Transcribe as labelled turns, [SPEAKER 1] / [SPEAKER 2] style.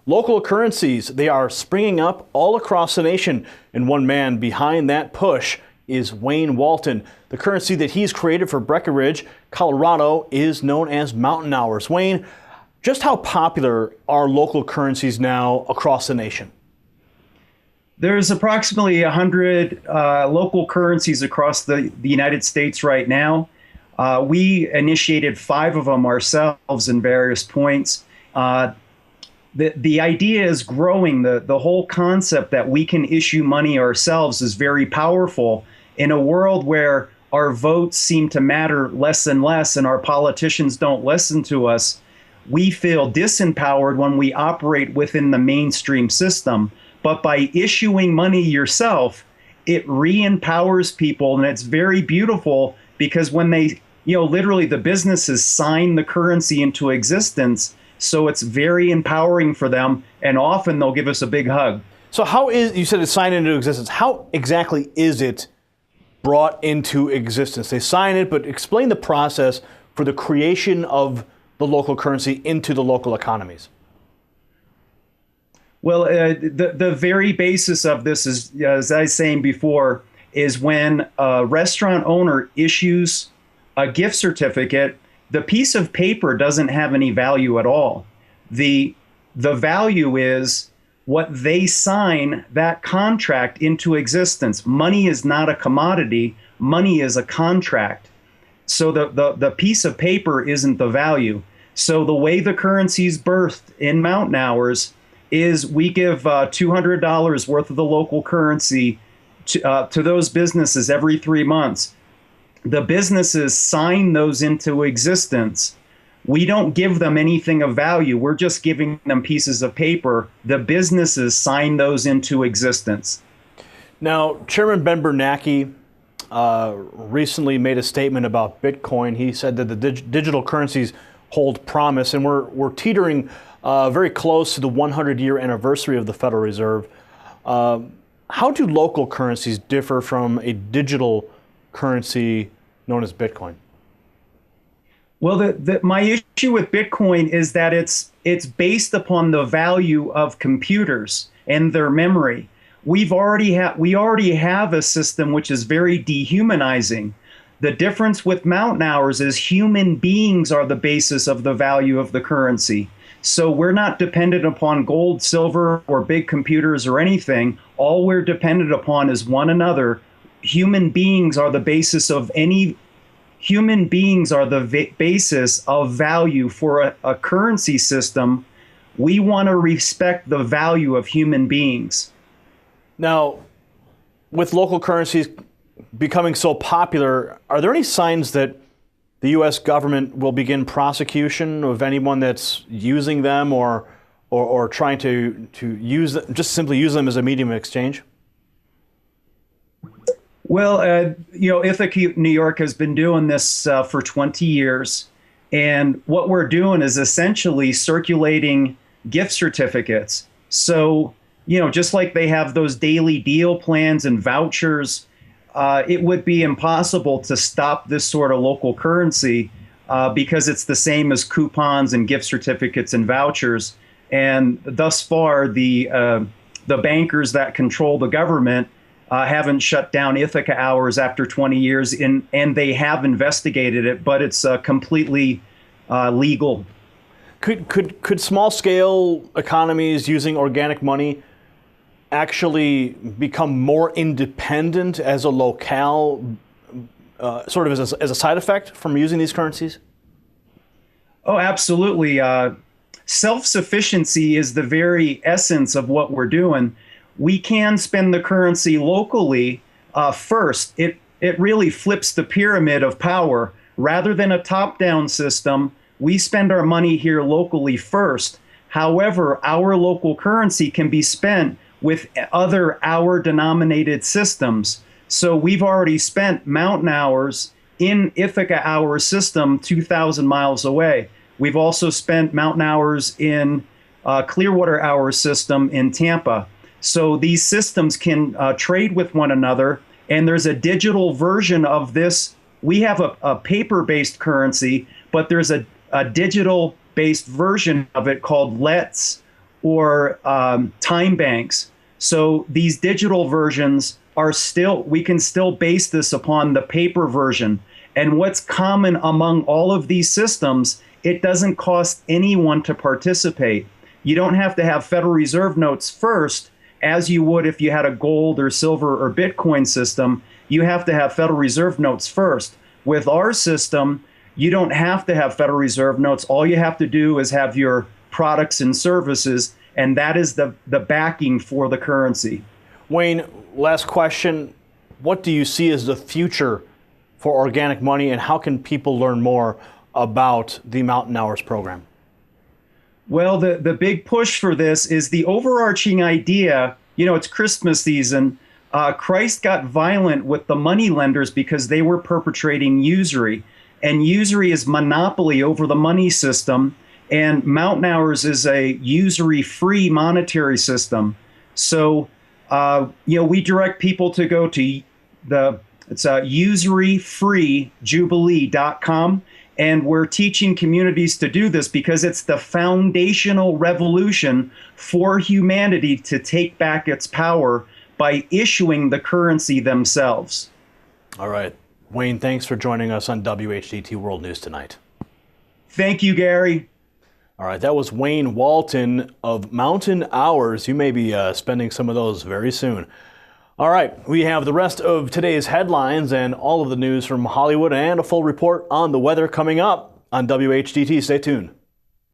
[SPEAKER 1] Local currencies, they are springing up all across the nation. And one man behind that push is Wayne Walton. The currency that he's created for Breckenridge, Colorado, is known as Mountain Hours. Wayne, just how popular are local currencies now across the nation?
[SPEAKER 2] There's approximately 100 local currencies across the United States right now. We initiated 5 of them ourselves in various points. The idea is growing. The whole concept that we can issue money ourselves is very powerful in a world where our votes seem to matter less and less and our politicians don't listen to us. We feel disempowered when we operate within the mainstream system. But by issuing money yourself, it re-empowers people, and it's very beautiful because when they, literally the businesses sign the currency into existence, so it's very empowering for them, and often they'll give us a big hug.
[SPEAKER 1] So how is, you said it's signed into existence, how exactly is it brought into existence? They sign it, but explain the process for the creation of the local currency into the local economies.
[SPEAKER 2] Well, the very basis of this is, as I was saying before, is when a restaurant owner issues a gift certificate, the piece of paper doesn't have any value at all. The value is what they sign that contract into existence. Money is not a commodity. Money is a contract. So the piece of paper isn't the value. So the way the currency is birthed in Mountain Hours is we give $200 worth of the local currency to those businesses every 3 months. The businesses sign those into existence. We don't give them anything of value. We're just giving them pieces of paper. The businesses sign those into existence.
[SPEAKER 1] Now, Chairman Ben Bernanke recently made a statement about Bitcoin. He said that the digital currencies hold promise, and we're teetering very close to the 100-year anniversary of the Federal Reserve. How do local currencies differ from a digital currency known as Bitcoin?
[SPEAKER 2] Well, my issue with Bitcoin is that it's based upon the value of computers and their memory. We already have a system which is very dehumanizing. The difference with Mountain Hours is human beings are the basis of the value of the currency. So we're not dependent upon gold, silver, or big computers or anything. All we're dependent upon is one another. Human beings are the basis of basis of value for a currency system. We want to respect the value of human beings.
[SPEAKER 1] Now, with local currencies becoming so popular, are there any signs that the U.S. government will begin prosecution of anyone that's using them or trying to use them, just simply use them as a medium of exchange?
[SPEAKER 2] Well, Ithaca, New York has been doing this for 20 years. And what we're doing is essentially circulating gift certificates. So, just like they have those daily deal plans and vouchers, it would be impossible to stop this sort of local currency because it's the same as coupons and gift certificates and vouchers. And thus far, the bankers that control the government haven't shut down Ithaca Hours after 20 years, and they have investigated it, but it's completely legal.
[SPEAKER 1] Could small-scale economies using organic money actually become more independent as a locale, sort of as a side effect from using these currencies?
[SPEAKER 2] Oh, absolutely. Self-sufficiency is the very essence of what we're doing. We can spend the currency locally first. It really flips the pyramid of power. Rather than a top-down system, we spend our money here locally first. However, our local currency can be spent with other hour-denominated systems. So we've already spent Mountain Hours in Ithaca Hour system 2,000 miles away. We've also spent Mountain Hours in Clearwater Hour system in Tampa. So these systems can trade with one another, and there's a digital version of this. We have a paper-based currency, but there's a digital-based version of it called Let's, or time banks. So these digital versions are still, we can still base this upon the paper version. And what's common among all of these systems, it doesn't cost anyone to participate. You don't have to have Federal Reserve notes first, as you would if you had a gold or silver or Bitcoin system. You have to have Federal Reserve notes first. With our system, you don't have to have Federal Reserve notes. All you have to do is have your products and services, and that is the backing for the currency.
[SPEAKER 1] Wayne, last question. What do you see as the future for organic money, and how can people learn more about the Mountain Hours program?
[SPEAKER 2] Well, the big push for this is the overarching idea. It's Christmas season. Christ got violent with the money lenders because they were perpetrating usury. And usury is monopoly over the money system. And Mountain Hours is a usury-free monetary system. So, we direct people to go to it's usuryfreejubilee.com. And we're teaching communities to do this because it's the foundational revolution for humanity to take back its power by issuing the currency themselves.
[SPEAKER 1] All right. Wayne, thanks for joining us on WHDT World News tonight.
[SPEAKER 2] Thank you, Gary.
[SPEAKER 1] All right, that was Wayne Walton of Mountain Hours. You may be spending some of those very soon. All right, we have the rest of today's headlines and all of the news from Hollywood and a full report on the weather coming up on WHDT. Stay tuned.